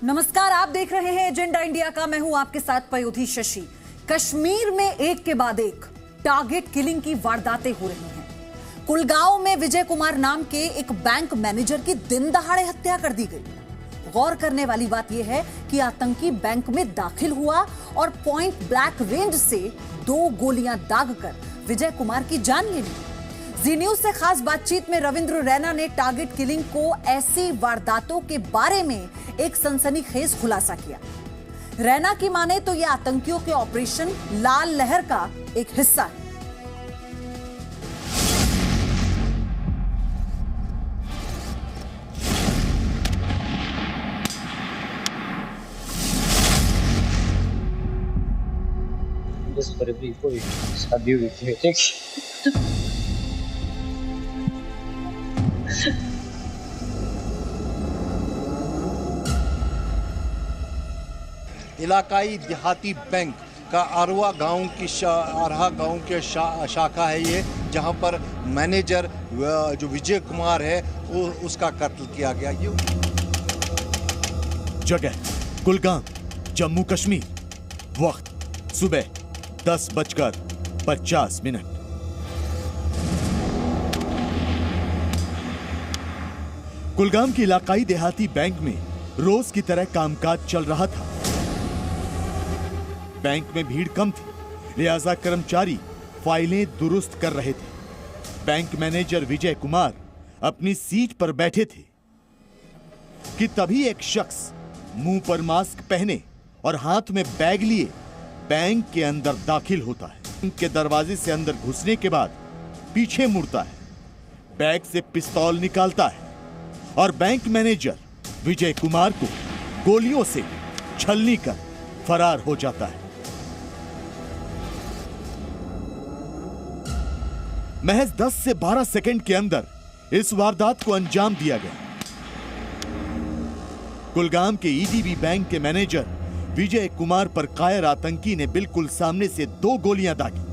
नमस्कार, आप देख रहे हैं एजेंडा इंडिया का। मैं हूं आपके साथ पयोधी शशि। कश्मीर में एक के बाद एक टारगेट किलिंग की वारदातें हो रही हैं। कुलगांव में विजय कुमार नाम के एक बैंक मैनेजर की दिन दहाड़े हत्या कर दी गई। गौर करने वाली बात यह है कि आतंकी बैंक में दाखिल हुआ और पॉइंट ब्लैंक रेंज से 2 गोलियां दागकर विजय कुमार की जान ले ली। जी न्यूज से खास बातचीत में रविंद्र रैना ने टारगेट किलिंग को ऐसी वारदातों के बारे में एक सनसनीखेज खुलासा किया। रैना की माने तो यह आतंकियों के ऑपरेशन लाल लहर का एक हिस्सा है। बस बड़ी कोई शादी हुई थी ठीक। इलाकाई देहाती बैंक का अरहा गांव के शाखा है ये, जहां पर मैनेजर जो विजय कुमार है वो उसका कत्ल किया गया। ये जगह कुलगाम, जम्मू कश्मीर। वक्त सुबह 10:50। कुलगाम के इलाकाई देहाती बैंक में रोज की तरह कामकाज चल रहा था। बैंक में भीड़ कम थी, लिहाजा कर्मचारी फाइलें दुरुस्त कर रहे थे। बैंक मैनेजर विजय कुमार अपनी सीट पर बैठे थे कि तभी एक शख्स मुंह पर मास्क पहने और हाथ में बैग लिए बैंक के अंदर दाखिल होता है। बैंक के दरवाजे से अंदर घुसने के बाद पीछे मुड़ता है, बैग से पिस्तौल निकालता है और बैंक मैनेजर विजय कुमार को गोलियों से छलनी कर फरार हो जाता है। महज 10 से 12 सेकंड के अंदर इस वारदात को अंजाम दिया गया। कुलगाम के ईडीबी बैंक के मैनेजर विजय कुमार पर कायर आतंकी ने बिल्कुल सामने से 2 गोलियां दागी,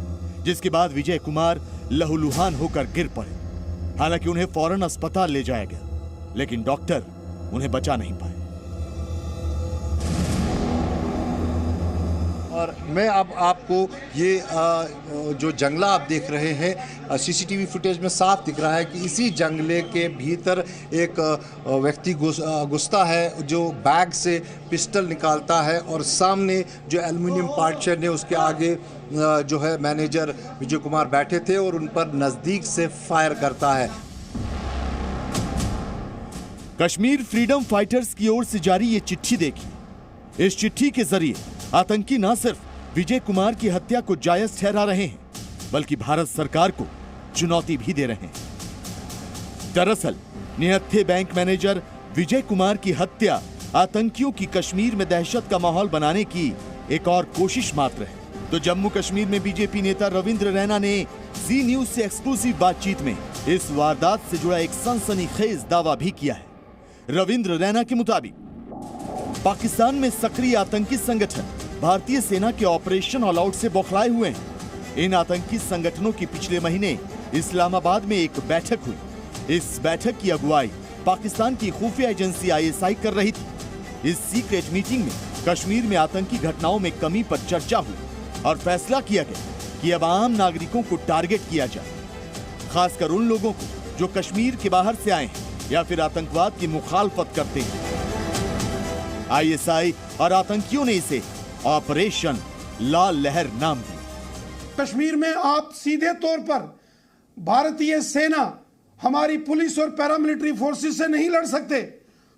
जिसके बाद विजय कुमार लहूलुहान होकर गिर पड़े। हालांकि उन्हें फौरन अस्पताल ले जाया गया, लेकिन डॉक्टर उन्हें बचा नहीं पाए। और मैं अब आपको ये जो जंगला आप देख रहे हैं, सीसीटीवी फुटेज में साफ दिख रहा है कि इसी जंगले के भीतर एक व्यक्ति घुसता है जो बैग से पिस्टल निकालता है और सामने जो एल्युमिनियम पार्टीशन है उसके आगे जो है मैनेजर विजय कुमार बैठे थे और उन पर नजदीक से फायर करता है। कश्मीर फ्रीडम फाइटर्स की ओर से जारी ये चिट्ठी देखिए। इस चिट्ठी के जरिए आतंकी न सिर्फ विजय कुमार की हत्या को जायज ठहरा रहे हैं, बल्कि भारत सरकार को चुनौती भी दे रहे हैं। दरअसल निहत्थे बैंक मैनेजर विजय कुमार की हत्या आतंकियों की कश्मीर में दहशत का माहौल बनाने की एक और कोशिश मात्र है। तो जम्मू कश्मीर में बीजेपी नेता रविंद्र रैना ने जी न्यूज से एक्सक्लूसिव बातचीत में इस वारदात से जुड़ा एक सनसनीखेज दावा भी किया है। रविंद्र रैना के मुताबिक पाकिस्तान में सक्रिय आतंकी संगठन भारतीय सेना के ऑपरेशन ऑल आउट से बौखलाए हुए हैं। इन आतंकी संगठनों की पिछले महीने इस्लामाबाद में एक बैठक हुई। इस बैठक की अगुवाई पाकिस्तान की खुफिया एजेंसी आईएसआई कर रही थी। इस सीक्रेट मीटिंग में कश्मीर में आतंकी घटनाओं में कमी पर चर्चा हुई और फैसला किया गया कि अब आम नागरिकों को टारगेट किया जाए, खासकर उन लोगों को जो कश्मीर के बाहर से आए हैं या फिर आतंकवाद की मुखालफत करते हैं। आईएसआई और आतंकियों ने इसे ऑपरेशन लाल लहर नाम दिया। कश्मीर में आप सीधे तौर पर भारतीय सेना, हमारी पुलिस और पैरामिलिट्री फोर्सेस से नहीं लड़ सकते,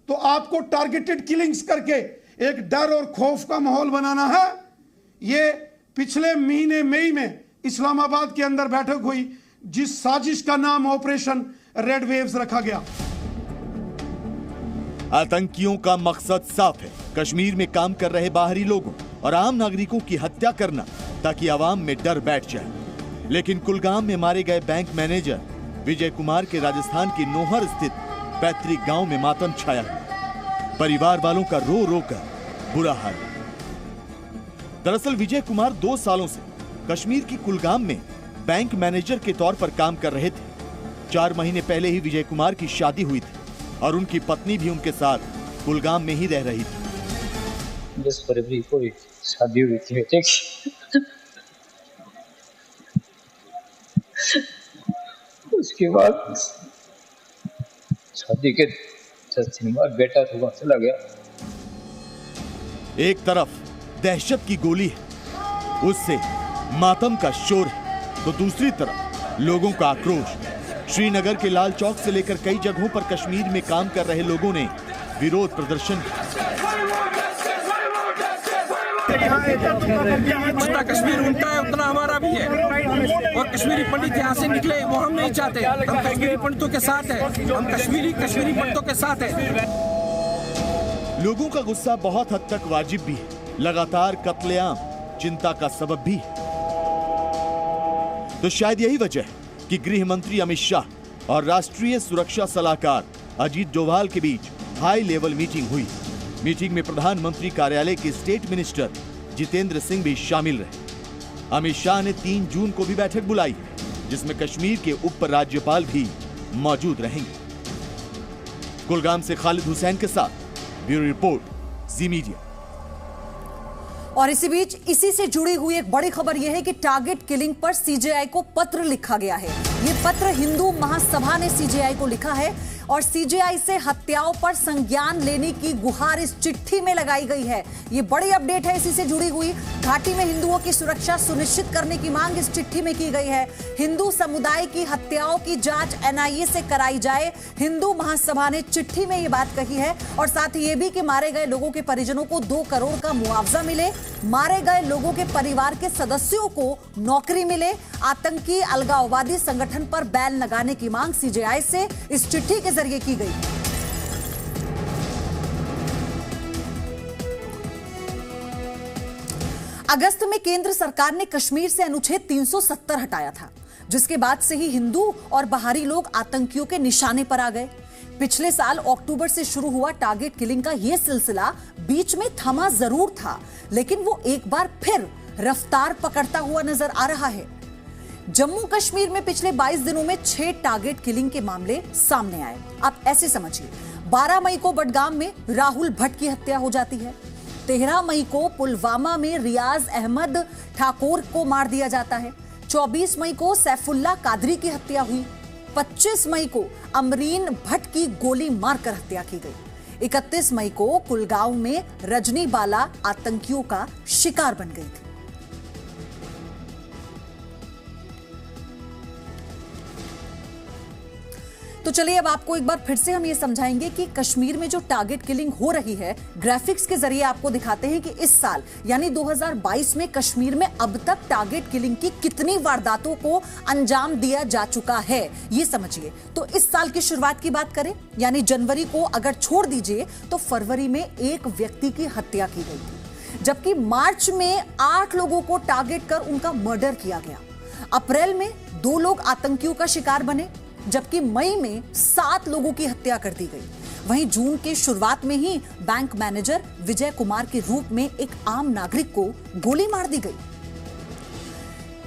तो आपको टारगेटेड किलिंग्स करके एक डर और खौफ का माहौल बनाना है। ये पिछले महीने मई में इस्लामाबाद के अंदर बैठक हुई, जिस साजिश का नाम ऑपरेशन रेड वेव्स रखा गया। आतंकियों का मकसद साफ है, कश्मीर में काम कर रहे बाहरी लोगों और आम नागरिकों की हत्या करना, ताकि आवाम में डर बैठ जाए। लेकिन कुलगाम में मारे गए बैंक मैनेजर विजय कुमार के राजस्थान की नोहर स्थित पैतृक गांव में मातम छाया हुआ। परिवार वालों का रो रो कर बुरा हाल। दरअसल विजय कुमार 2 सालों से कश्मीर की कुलगाम में बैंक मैनेजर के तौर पर काम कर रहे थे। 4 महीने पहले ही विजय कुमार की शादी हुई थी और उनकी पत्नी भी उनके साथ कुलगाम में ही रह रही थी। 10 फरवरी को ही शादी हुई थी बेटे की। उसके बाद शादी के 10 दिन बाद बेटा तो वहां चला गया। एक तरफ दहशत की गोली है, उससे मातम का शोर है, तो दूसरी तरफ लोगों का आक्रोश। श्रीनगर के लाल चौक से लेकर कई जगहों पर कश्मीर में काम कर रहे लोगों ने विरोध प्रदर्शन जितना कश्मीर उनका है उतना हमारा भी है, और कश्मीरी पंडित यहाँ से निकले वो हम नहीं चाहते। हम कश्मीरी पंडितों के साथ हैं, हम कश्मीरी पंडितों के साथ हैं। लोगों का गुस्सा बहुत हद तक वाजिब भी है। लगातार कत्लेआम चिंता का सबब भी है। तो शायद यही वजह है कि गृह मंत्री अमित शाह और राष्ट्रीय सुरक्षा सलाहकार अजीत डोभाल के बीच हाई लेवल मीटिंग हुई। मीटिंग में प्रधानमंत्री कार्यालय के स्टेट मिनिस्टर जितेंद्र सिंह भी शामिल रहे। अमित शाह ने 3 जून को भी बैठक बुलाई, जिसमें कश्मीर के उप राज्यपाल भी मौजूद रहेंगे। कुलगाम से खालिद हुसैन के साथ ब्यूरो रिपोर्ट, जी मीडिया। और इसी बीच इसी से जुड़ी हुई एक बड़ी खबर यह है कि टारगेट किलिंग पर सीजेआई को पत्र लिखा गया है। यह पत्र हिंदू महासभा ने सीजेआई को लिखा है और सीजेआई से हत्याओं पर संज्ञान लेने की गुहार इस चिट्ठी में लगाई गई है। यह बड़ी अपडेट है इसी से जुड़ी हुई। घाटी में हिंदुओं की सुरक्षा सुनिश्चित करने की मांग इस चिट्ठी में की गई है। हिंदू समुदाय की हत्याओं की जांच एनआईए से कराई जाए, हिंदू महासभा ने चिट्ठी में यह बात कही है। और साथ ही यह भी कि मारे गए लोगों के परिजनों को 2 करोड़ का मुआवजा मिले, मारे गए लोगों के परिवार के सदस्यों को नौकरी मिले, आतंकी अलगाववादी संगठन पर बैन लगाने की मांग सीजेआई से इस चिट्ठी के जरिए की गई। अगस्त में केंद्र सरकार ने कश्मीर से अनुच्छेद 370 हटाया था, जिसके बाद से ही हिंदू और बाहरी लोग आतंकियों के निशाने पर आ गए। पिछले साल अक्टूबर से शुरू हुआ टारगेट किलिंग का यह सिलसिला बीच में थमा जरूर था, लेकिन वो एक बार फिर रफ्तार पकड़ता हुआ नजर आ रहा है। जम्मू कश्मीर में पिछले 22 दिनों में 6 टारगेट किलिंग के मामले सामने आए। आप ऐसे समझिए, 12 मई को बडगाम में राहुल भट्ट की हत्या हो जाती है, 13 मई को पुलवामा में रियाज अहमद ठाकुर को मार दिया जाता है, 24 मई को सैफुल्ला कादरी की हत्या हुई, 25 मई को अमरीन भट्ट की गोली मारकर हत्या की गई, 31 मई को कुलगांव में रजनी बाला आतंकियों का शिकार बन गई थी। तो चलिए अब आपको एक बार फिर से हम ये समझाएंगे कि कश्मीर में जो टारगेट किलिंग हो रही है, ग्राफिक्स के जरिए आपको दिखाते हैं कि इस साल यानी 2022 में कश्मीर में अब तक टारगेट किलिंग की कितनी वारदातों को अंजाम दिया जा चुका है, ये समझिए। तो इस साल की शुरुआत की बात करें, यानी जनवरी को अगर छोड़ दीजिए तो फरवरी में 1 व्यक्ति की हत्या की गई थी, जबकि मार्च में 8 लोगों को टारगेट कर उनका मर्डर किया गया। अप्रैल में 2 लोग आतंकियों का शिकार बने, जबकि मई में 7 लोगों की हत्या कर दी गई। वहीं जून के शुरुआत में ही बैंक मैनेजर विजय कुमार के रूप में एक आम नागरिक को गोली मार दी गई।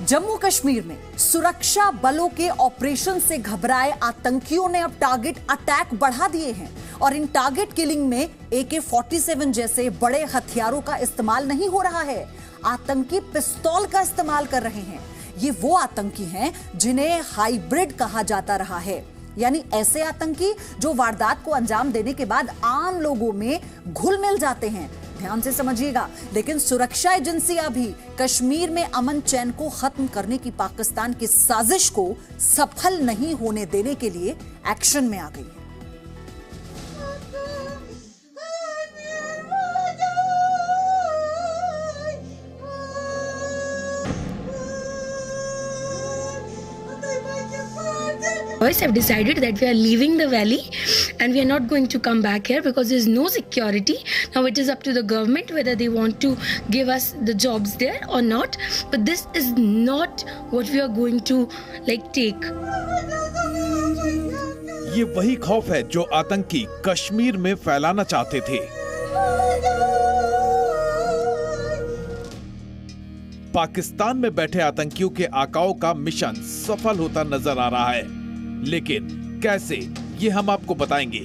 जम्मू कश्मीर में सुरक्षा बलों के ऑपरेशन से घबराए आतंकियों ने अब टारगेट अटैक बढ़ा दिए हैं और इन टारगेट किलिंग में AK-47 जैसे बड़े हथियारों का इस्तेमाल नहीं हो रहा है, आतंकी पिस्तौल का इस्तेमाल कर रहे हैं। ये वो आतंकी हैं जिन्हें हाइब्रिड कहा जाता रहा है, यानी ऐसे आतंकी जो वारदात को अंजाम देने के बाद आम लोगों में घुल मिल जाते हैं। ध्यान से समझिएगा। लेकिन सुरक्षा एजेंसियां भी कश्मीर में अमन चैन को खत्म करने की पाकिस्तान की साजिश को सफल नहीं होने देने के लिए एक्शन में आ गई है। Have decided that we are leaving the valley and we are not going to come back here because there is no security. Now it is up to the government whether they want to give us the jobs there or not. But this is not what we are going to take. ये वही खौफ है जो आतंकी कश्मीर में फैलाना चाहते थे। पाकिस्तान में बैठे आतंकियों के आकाओं का मिशन सफल होता नजर आ रहा है, लेकिन कैसे, ये हम आपको बताएंगे।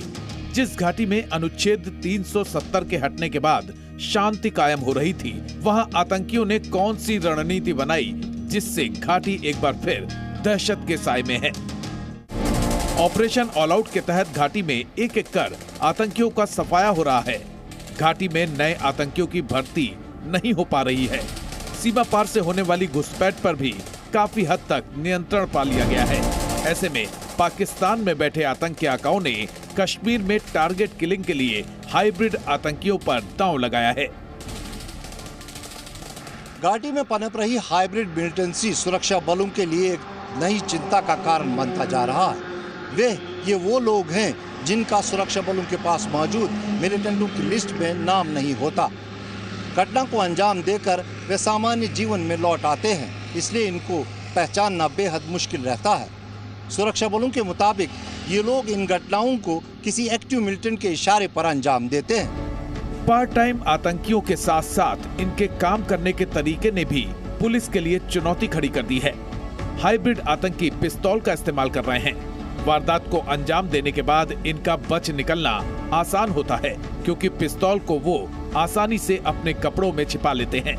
जिस घाटी में अनुच्छेद 370 के हटने के बाद शांति कायम हो रही थी, वहां आतंकियों ने कौन सी रणनीति बनाई जिससे घाटी एक बार फिर दहशत के साए में है। ऑपरेशन ऑल आउट के तहत घाटी में एक एक कर आतंकियों का सफाया हो रहा है। घाटी में नए आतंकियों की भर्ती नहीं हो पा रही है। सीमा पार से होने वाली घुसपैठ पर भी काफी हद तक नियंत्रण पा लिया गया है। ऐसे में पाकिस्तान में बैठे आतंकी आकाओं ने कश्मीर में टारगेट किलिंग के लिए हाइब्रिड आतंकियों पर दांव लगाया है। घाटी में पनप रही हाइब्रिड मिलिटेंसी सुरक्षा बलों के लिए एक नई चिंता का कारण बनता जा रहा है। ये वो लोग हैं जिनका सुरक्षा बलों के पास मौजूद मिलिटेंटों की लिस्ट में नाम नहीं होता। घटना को अंजाम देकर वे सामान्य जीवन में लौट आते हैं, इसलिए इनको पहचानना बेहद मुश्किल रहता है। सुरक्षा बलों के मुताबिक ये लोग इन घटनाओं को किसी एक्टिव मिलिटेंट के इशारे पर अंजाम देते हैं। पार्ट टाइम आतंकियों के साथ साथ इनके काम करने के तरीके ने भी पुलिस के लिए चुनौती खड़ी कर दी है। हाइब्रिड आतंकी पिस्तौल का इस्तेमाल कर रहे हैं। वारदात को अंजाम देने के बाद इनका बच निकलना आसान होता है, क्योंकि पिस्तौल को वो आसानी से अपने कपड़ों में छिपा लेते हैं।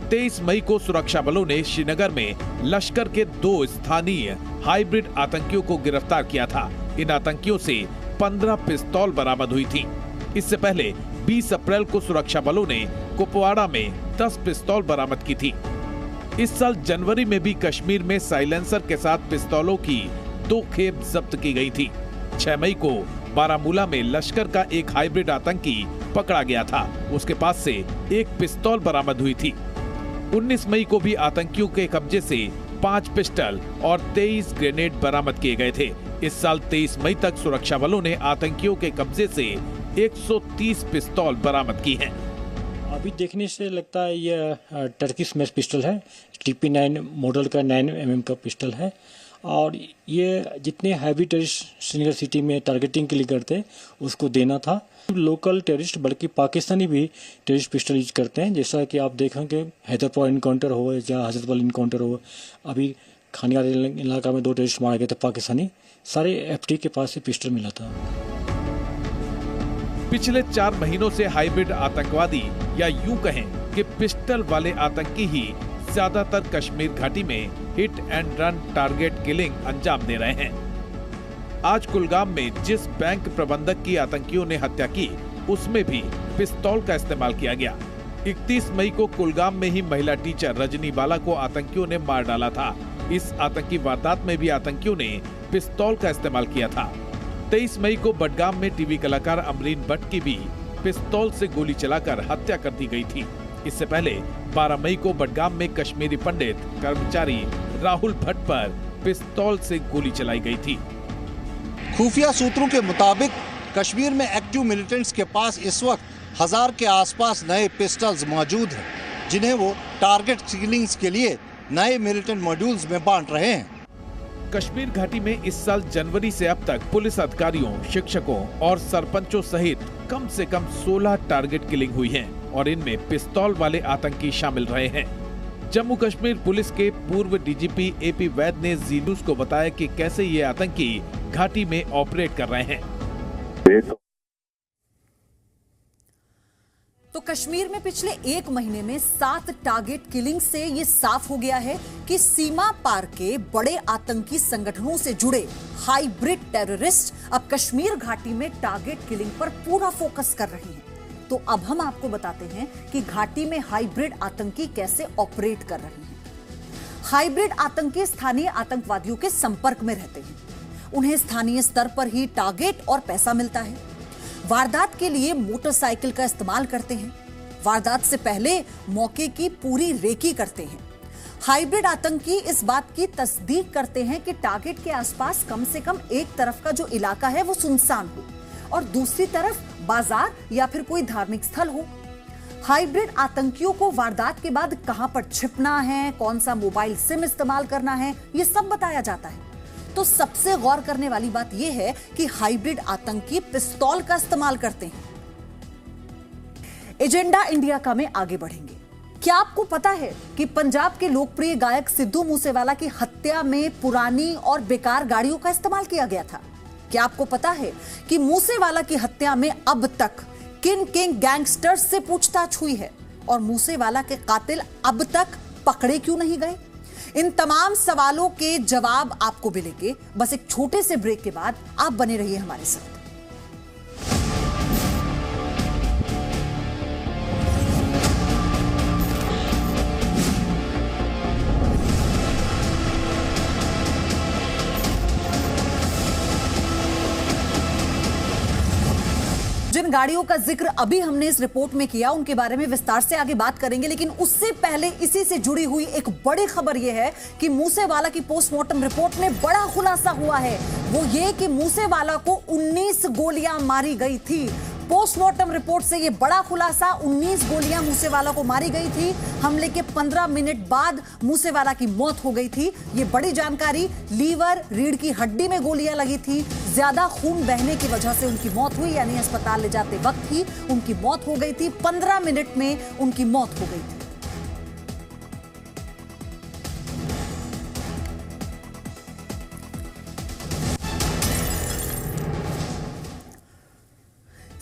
23 मई को सुरक्षा बलों ने श्रीनगर में लश्कर के 2 स्थानीय हाइब्रिड आतंकियों को गिरफ्तार किया था। इन आतंकियों से 15 पिस्तौल बरामद हुई थी। इससे पहले 20 अप्रैल को सुरक्षा बलों ने कुपवाड़ा में 10 पिस्तौल बरामद की थी। इस साल जनवरी में भी कश्मीर में साइलेंसर के साथ पिस्तौलों की 2 खेप जब्त की गई थी। 6 मई को बारामूला में लश्कर का एक हाइब्रिड आतंकी पकड़ा गया था। उसके पास से एक पिस्तौल बरामद हुई थी। 19 मई को भी आतंकियों के कब्जे से 5 पिस्टल और 23 ग्रेनेड बरामद किए गए थे। इस साल 23 मई तक सुरक्षा बलों ने आतंकियों के कब्जे से 130 पिस्तौल बरामद की हैं। अभी देखने से लगता है यह टर्किश मैच पिस्टल है। TP9 मॉडल का 9mm का पिस्टल है। और ये जितने हैवी टेररिस्ट श्रीनगर सिटी में टारगेटिंग के लिए करते हैं उसको देना था। लोकल टेररिस्ट बल्कि पाकिस्तानी भी टेररिस्ट पिस्टल यूज करते हैं। जैसा कि आप देखेंगे हैदरपुर इनकाउंटर हो या हजरतबल इनकाउंटर हो, अभी खानियार इलाका में 2 टेररिस्ट मारे गए थे पाकिस्तानी। सारे FT के पास से पिस्टल मिला था। पिछले 4 महीनों से हाइब्रिड आतंकवादी या यूं कहें कि पिस्टल वाले आतंकी ही ज्यादातर कश्मीर घाटी में hit and run target killing अंजाम दे रहे हैं। आज कुलगाम में जिस बैंक प्रबंधक की आतंकियों ने हत्या की, उसमें भी पिस्तौल का इस्तेमाल किया गया। 31 मई को कुलगाम में ही महिला टीचर रजनी बाला को आतंकियों ने मार डाला था। इस आतंकी वारदात में भी आतंकियों ने पिस्तौल का इस्तेमाल किया था। 23 मई को बडगाम में टीवी कलाकार अमरीन भट्ट की भी पिस्तौल से गोली चलाकर हत्या कर दी गई थी। इससे पहले 12 मई को बडगाम में कश्मीरी पंडित कर्मचारी राहुल भट्ट पर पिस्तौल से गोली चलाई गई थी। खुफिया सूत्रों के मुताबिक कश्मीर में एक्टिव मिलिटेंट्स के पास इस वक्त 1000 के आसपास नए पिस्टल्स मौजूद हैं, जिन्हें वो टारगेट किलिंग्स के लिए नए मिलिटेंट मॉड्यूल्स में बांट रहे हैं। कश्मीर घाटी में इस साल जनवरी से अब तक पुलिस अधिकारियों, शिक्षकों और सरपंचों सहित कम से कम 16 टारगेट किलिंग हुई हैं और इनमें पिस्तौल वाले आतंकी शामिल रहे हैं। जम्मू कश्मीर पुलिस के पूर्व DGP AP वैद ने जी न्यूज को बताया कि कैसे ये आतंकी घाटी में ऑपरेट कर रहे हैं। तो कश्मीर में पिछले 1 महीने में 7 टारगेट किलिंग से ये साफ हो गया है कि सीमा पार के बड़े आतंकी संगठनों से जुड़े हाइब्रिड टेररिस्ट अब कश्मीर घाटी में टारगेट किलिंग पर पूरा फोकस कर रहे हैं। तो अब हम आपको बताते हैं कि घाटी में हाइब्रिड आतंकी कैसे ऑपरेट कर रहे हैं। हाइब्रिड आतंकी स्थानीय आतंकवादियों के संपर्क में रहते हैं। उन्हें स्थानीय स्तर पर ही टारगेट और पैसा मिलता है। वारदात के लिए मोटरसाइकिल का इस्तेमाल करते हैं। वारदात से पहले मौके की पूरी रेकी करते हैं। हाइब्रिड आतंकी इस बात की तस्दीक करते हैं कि टारगेट के आसपास कम से कम एक तरफ का जो इलाका है वो सुनसान हो और दूसरी तरफ बाजार या फिर कोई धार्मिक स्थल हो। हाइब्रिड आतंकियों को वारदात के बाद कहां पर छिपना है, कौन सा मोबाइल सिम इस्तेमाल करना है, यह सब बताया जाता है। तो सबसे गौर करने वाली बात यह है कि हाइब्रिड आतंकी पिस्तौल का इस्तेमाल करते हैं। एजेंडा इंडिया का में आगे बढ़ेंगे। क्या आपको पता है कि पंजाब के लोकप्रिय गायक सिद्धू मूसेवाला की हत्या में पुरानी और बेकार गाड़ियों का इस्तेमाल किया गया था? क्या आपको पता है कि मूसेवाला की हत्या में अब तक किन किन गैंगस्टर्स से पूछताछ हुई है और मूसेवाला के कातिल अब तक पकड़े क्यों नहीं गए? इन तमाम सवालों के जवाब आपको मिलेंगे बस एक छोटे से ब्रेक के बाद। आप बने रहिए हमारे साथ। जिन गाड़ियों का जिक्र अभी हमने इस रिपोर्ट में किया उनके बारे में विस्तार से आगे बात करेंगे, लेकिन उससे पहले इसी से जुड़ी हुई एक बड़ी खबर यह है कि मूसेवाला की पोस्टमार्टम रिपोर्ट में बड़ा खुलासा हुआ है। वो ये कि मूसेवाला को 19 गोलियां मारी गई थी। पोस्टमार्टम रिपोर्ट से ये बड़ा खुलासा, 19 गोलियां मूसेवाला को मारी गई थी। हमले के 15 मिनट बाद मूसेवाला की मौत हो गई थी। ये बड़ी जानकारी। लीवर, रीढ़ की हड्डी में गोलियां लगी थी, ज्यादा खून बहने की वजह से उनकी मौत हुई, यानी अस्पताल ले जाते वक्त ही उनकी मौत हो गई थी। 15 मिनट में उनकी मौत हो गई थी।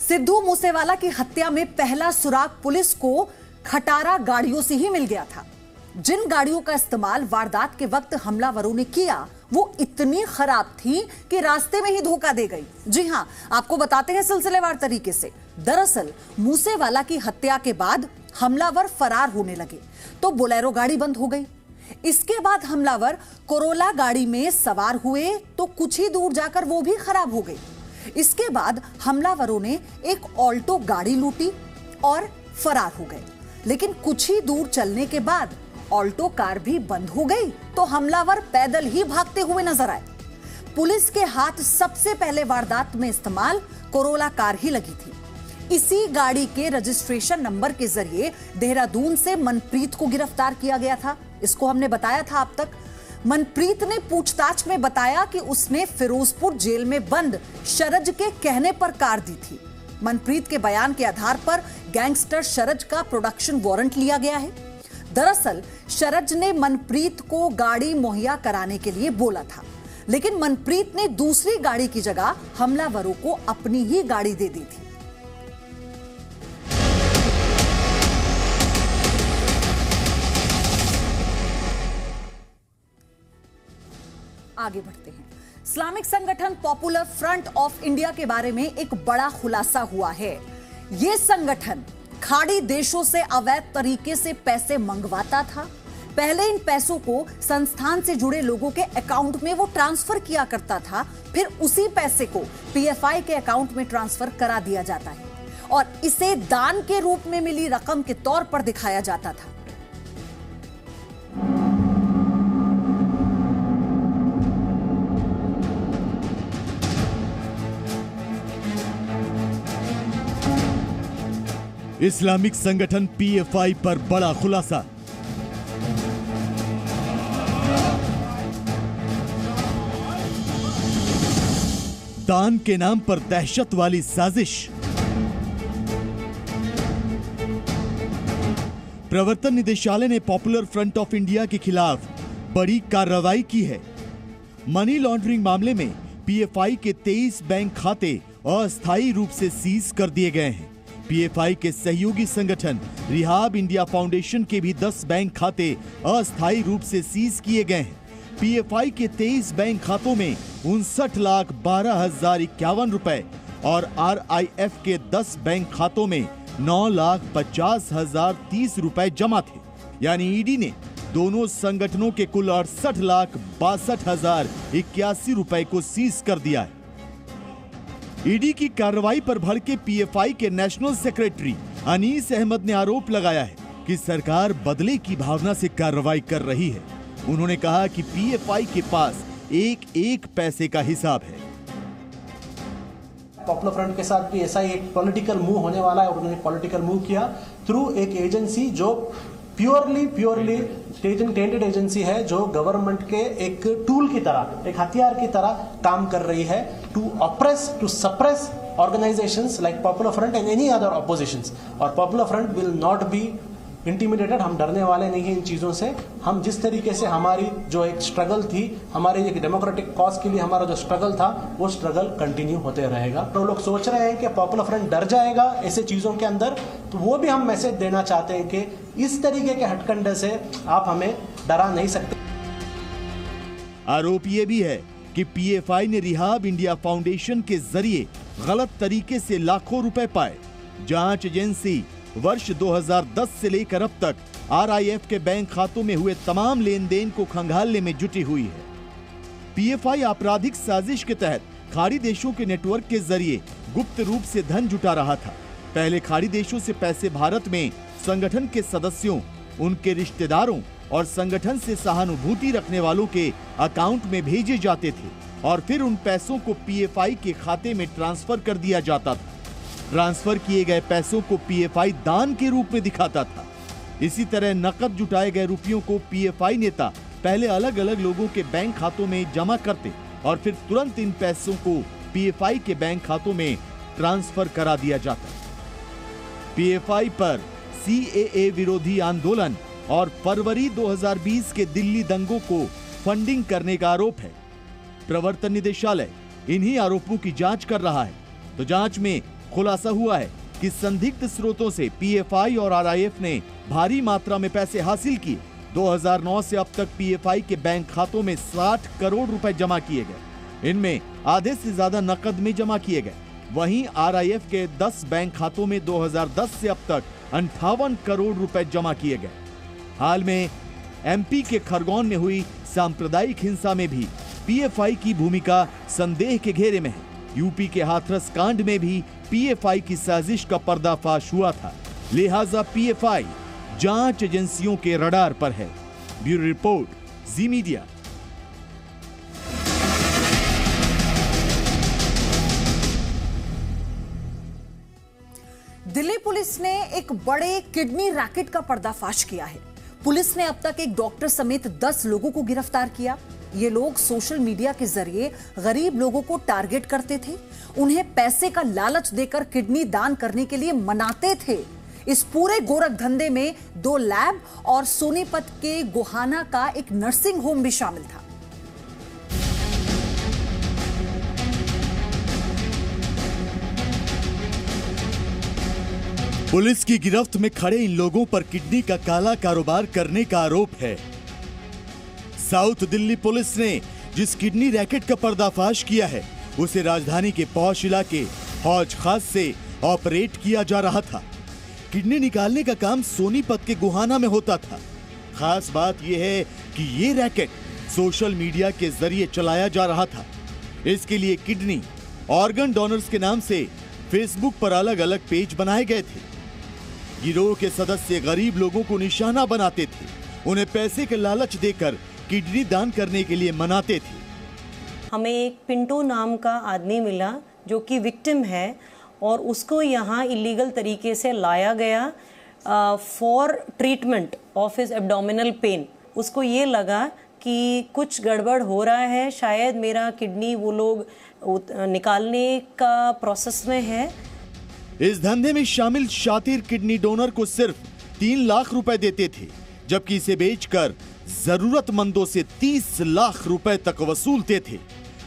सिद्धू मूसेवाला की हत्या में पहला सुराग पुलिस को खटारा गाड़ियों से ही मिल गया था। जिन गाड़ियों का इस्तेमाल वारदात के वक्त हमलावरों ने किया वो इतनी खराब थी कि रास्ते में ही धोखा दे गई। जी हां, आपको बताते हैं सिलसिलेवार तरीके से। दरअसल मूसेवाला की हत्या के बाद हमलावर फरार होने लगे तो बोलेरो गाड़ी बंद हो गई। इसके बाद हमलावर कोरोला गाड़ी में सवार हुए तो कुछ ही दूर जाकर वो भी खराब हो गई। इसके बाद हमलावरों ने एक ऑल्टो गाड़ी लूटी और फरार हो गए, लेकिन कुछ ही दूर चलने के बाद ऑल्टो कार भी बंद हो गई तो हमलावर पैदल ही भागते हुए नजर आए। पुलिस के हाथ सबसे पहले वारदात में इस्तेमाल कोरोला कार ही लगी थी। इसी गाड़ी के रजिस्ट्रेशन नंबर के जरिए देहरादून से मनप्रीत को गिरफ्तार किया गया था। इसको हमने बताया था अब तक। मनप्रीत ने पूछताछ में बताया कि उसने फिरोजपुर जेल में बंद शरज के कहने पर कार दी थी। मनप्रीत के बयान के आधार पर गैंगस्टर शरज का प्रोडक्शन वारंट लिया गया है। दरअसल शरज ने मनप्रीत को गाड़ी मुहैया कराने के लिए बोला था, लेकिन मनप्रीत ने दूसरी गाड़ी की जगह हमलावरों को अपनी ही गाड़ी दे दी थी। आगे बढ़ते हैं। इस्लामिक संगठन पॉपुलर फ्रंट ऑफ इंडिया के बारे में एक बड़ा खुलासा हुआ है। यह संगठन खाड़ी देशों से अवैध तरीके से पैसे मंगवाता था। पहले इन पैसों को संस्थान से जुड़े लोगों के अकाउंट में वो ट्रांसफर किया करता था, फिर उसी पैसे को पीएफआई के अकाउंट में ट्रांसफर करा दिया जाता है और इसे दान के रूप में मिली रकम के तौर पर दिखाया जाता था। इस्लामिक संगठन पीएफआई पर बड़ा खुलासा। दान के नाम पर दहशत वाली साजिश। प्रवर्तन निदेशालय ने पॉपुलर फ्रंट ऑफ इंडिया के खिलाफ बड़ी कार्रवाई की है। मनी लॉन्ड्रिंग मामले में पीएफआई के 23 बैंक खाते अस्थायी रूप से सीज कर दिए गए हैं। पीएफआई के सहयोगी संगठन रिहाब इंडिया फाउंडेशन के भी 10 बैंक खाते अस्थायी रूप से सीज किए गए हैं। पीएफआई के 23 बैंक खातों में 59,12,051 रुपए और आरआईएफ के 10 बैंक खातों में 9,50,030 रुपए जमा थे। यानी ईडी ने दोनों संगठनों के कुल 68,62,081 रुपए को सीज कर दिया है। ईडी की कार्रवाई पर भड़के पीएफआई के नेशनल सेक्रेटरी अनीस अहमद ने आरोप लगाया है कि सरकार बदले की भावना से कार्रवाई कर रही है। उन्होंने कहा कि पीएफआई के पास एक एक पैसे का हिसाब है। पॉपुलर फ्रंट के साथ भी ऐसा ही एक पॉलिटिकल मूव होने वाला है और उन्होंने पॉलिटिकल मूव किया थ्रू एक एजेंसी जो प्योरली टेंटेड एजेंसी है, जो गवर्नमेंट के एक टूल की तरह, एक हथियार की तरह काम कर रही है to oppress, to suppress organizations like Popular Front and any other oppositions. और Popular Front will इंटिमिडेटेड, हम डरने वाले नहीं हैं इन चीज़ों से। हम जिस तरीके से हमारी जो एक स्ट्रगल थी, हमारे एक डेमोक्रेटिक कॉज के लिए हमारा जो स्ट्रगल था, वो स्ट्रगल कंटिन्यू होते रहेगा। तो लोग सोच रहे हैं कि पॉपुलर फ्रंट डर जाएगा ऐसे चीज़ों के अंदर, तो वो भी हम मैसेज देना चाहते हैं कि इस तरीके के हथकंडे से आप हमें डरा नहीं सकते। आरोप ये भी है कि पीएफआई ने रिहाब इंडिया फाउंडेशन के जरिए गलत तरीके से लाखों रुपए पाए। जांच एजेंसी वर्ष 2010 से लेकर अब तक आरआईएफ के बैंक खातों में हुए तमाम लेन देन को खंगालने में जुटी हुई है। पीएफआई आपराधिक साजिश के तहत खाड़ी देशों के नेटवर्क के जरिए गुप्त रूप से धन जुटा रहा था। पहले खाड़ी देशों से पैसे भारत में संगठन के सदस्यों, उनके रिश्तेदारों और संगठन से सहानुभूति रखने वालों के अकाउंट में भेजे जाते थे और फिर उन पैसों को पीएफआई के खाते में ट्रांसफर कर दिया जाता था। ट्रांसफर किए गए पैसों को पीएफआई दान के रूप में दिखाता था। इसी तरह नकद जुटाए गए रुपयों को पीएफआई नेता पहले अलग अलग लोगों के बैंक खातों में जमा करते और फिर तुरंत इन पैसों को पीएफआई के बैंक खातों में ट्रांसफर करा दिया जाता। पीएफआई पर सीएए विरोधी आंदोलन और फरवरी 2020 के दिल्ली दंगों को फंडिंग करने का आरोप है। प्रवर्तन निदेशालय इन्हीं आरोपों की जांच कर रहा है। तो जांच में खुलासा हुआ है कि संदिग्ध स्रोतों से पीएफआई और आरआईएफ ने भारी मात्रा में पैसे हासिल किए। 2009 से अब तक पीएफआई के बैंक खातों में 60 करोड़ रुपए जमा किए गए। इनमें आधे से ज्यादा नकद में जमा किए गए। वहीं आरआईएफ के 10 बैंक खातों में 2010 से अब तक 58 करोड़ रुपए जमा किए गए। हाल में एमपी के खरगोन में हुई सांप्रदायिक हिंसा में भी पीएफआई की भूमिका संदेह के घेरे में है। यूपी के हाथरस कांड में भी पीएफआई की साजिश का पर्दाफाश हुआ था। लिहाजा पीएफआई जांच एजेंसियों के रडार पर है। ब्यूरो रिपोर्ट, जी मीडिया। दिल्ली पुलिस ने एक बड़े किडनी रैकेट का पर्दाफाश किया है। पुलिस ने अब तक एक डॉक्टर समेत 10 लोगों को गिरफ्तार किया। ये लोग सोशल मीडिया के जरिए गरीब लोगों को टारगेट करते थे, उन्हें पैसे का लालच देकर किडनी दान करने के लिए मनाते थे। इस पूरे गोरख धंधे में 2 लैब और सोनीपत के गोहाना का एक नर्सिंग होम भी शामिल था। पुलिस की गिरफ्त में खड़े इन लोगों पर किडनी का काला कारोबार करने का आरोप है। साउथ दिल्ली पुलिस ने जिस किडनी रैकेट का पर्दाफाश किया है, उसे राजधानी के पौष इलाके हौज खास से ऑपरेट किया जा रहा था। किडनी निकालने का काम सोनीपत के गोहाना में होता था। खास बात यह है कि ये रैकेट सोशल मीडिया के जरिए चलाया जा रहा था। इसके लिए किडनी ऑर्गन डोनर्स के नाम से फेसबुक पर अलग अलग पेज बनाए गए थे। गिरोह के सदस्य गरीब लोगों को निशाना बनाते थे, उन्हें पैसे के लालच देकर किडनी दान करने के लिए मनाते थे। हमें एक पिंटो नाम का आदमी मिला जो कि विक्टिम है और उसको यहाँ इलीगल तरीके से लाया गया for treatment of his abdominal pain. उसको ये लगा कि कुछ गड़बड़ हो रहा है, शायद मेरा किडनी वो लोग निकालने का प्रोसेस में है। इस धंधे में शामिल शातिर किडनी डोनर को सिर्फ 3 लाख रुपए देते थे, जबकि इसे बेचकर जरूरतमंदों से 30 लाख रुपए तक वसूलते थे।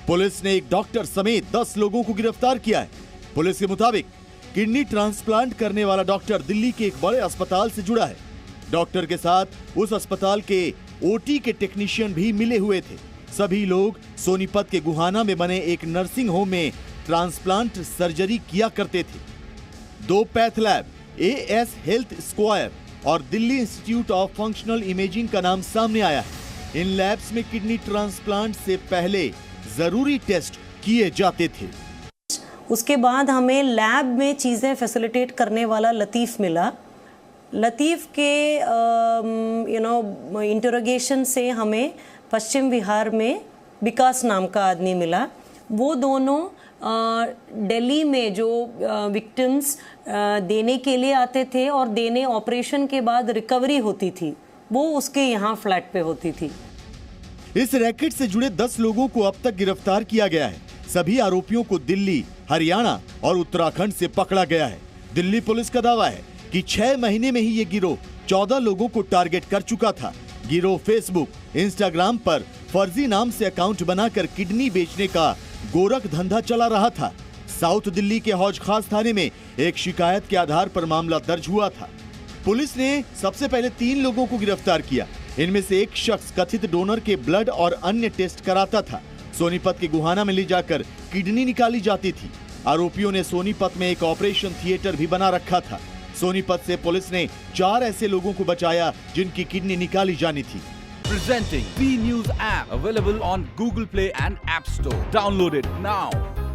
पुलिस ने एक डॉक्टर समेत 10 लोगों को गिरफ्तार किया है। पुलिस के मुताबिक किडनी ट्रांसप्लांट करने वाला डॉक्टर दिल्ली के एक बड़े अस्पताल से जुड़ा है। डॉक्टर के साथ उस अस्पताल के ओटी के टेक्नीशियन भी मिले हुए थे। सभी लोग सोनीपत के गुहाना में बने एक नर्सिंग होम में ट्रांसप्लांट सर्जरी किया करते थे। 2 path lab, AS health square और Delhi institute of functional imaging का नाम सामने आया है। इन लैब्स में किडनी ट्रांसप्लांट से पहले जरूरी टेस्ट किए जाते थे। उसके बाद हमें लैब में चीज़ें फैसिलिटेट करने वाला लतीफ़ मिला। लतीफ़ के इंटरोगेशन से हमें पश्चिम बिहार में विकास नाम का आदमी मिला। वो दोनों दिल्ली में जो विक्टिम्स देने के लिए आते थे और देने ऑपरेशन के बाद रिकवरी होती थी, वो उसके यहाँ फ्लैट पे होती थी। इस रैकेट से जुड़े 10 लोगों को अब तक गिरफ्तार किया गया है। सभी आरोपियों को दिल्ली, हरियाणा और उत्तराखंड से पकड़ा गया है। दिल्ली पुलिस का दावा है कि 6 महीने में ही ये गिरोह 14 लोगों को टारगेट कर चुका था। गिरोह फेसबुक, इंस्टाग्राम पर फर्जी नाम से अकाउंट बनाकर किडनी बेचने का गोरख धंधा चला रहा था। साउथ दिल्ली के हौज खास थाने में एक शिकायत के आधार पर मामला दर्ज हुआ था। पुलिस ने सबसे पहले 3 लोगों को गिरफ्तार किया। इनमें से एक शख्स कथित डोनर के ब्लड और अन्य टेस्ट कराता था। सोनीपत के गुहाना में ले जाकर किडनी निकाली जाती थी। आरोपियों ने सोनीपत में एक ऑपरेशन थिएटर भी बना रखा था। सोनीपत से पुलिस ने 4 ऐसे लोगों को बचाया जिनकी किडनी निकाली जानी थी। Presenting B News app, available on Google Play and App Store. Download it now.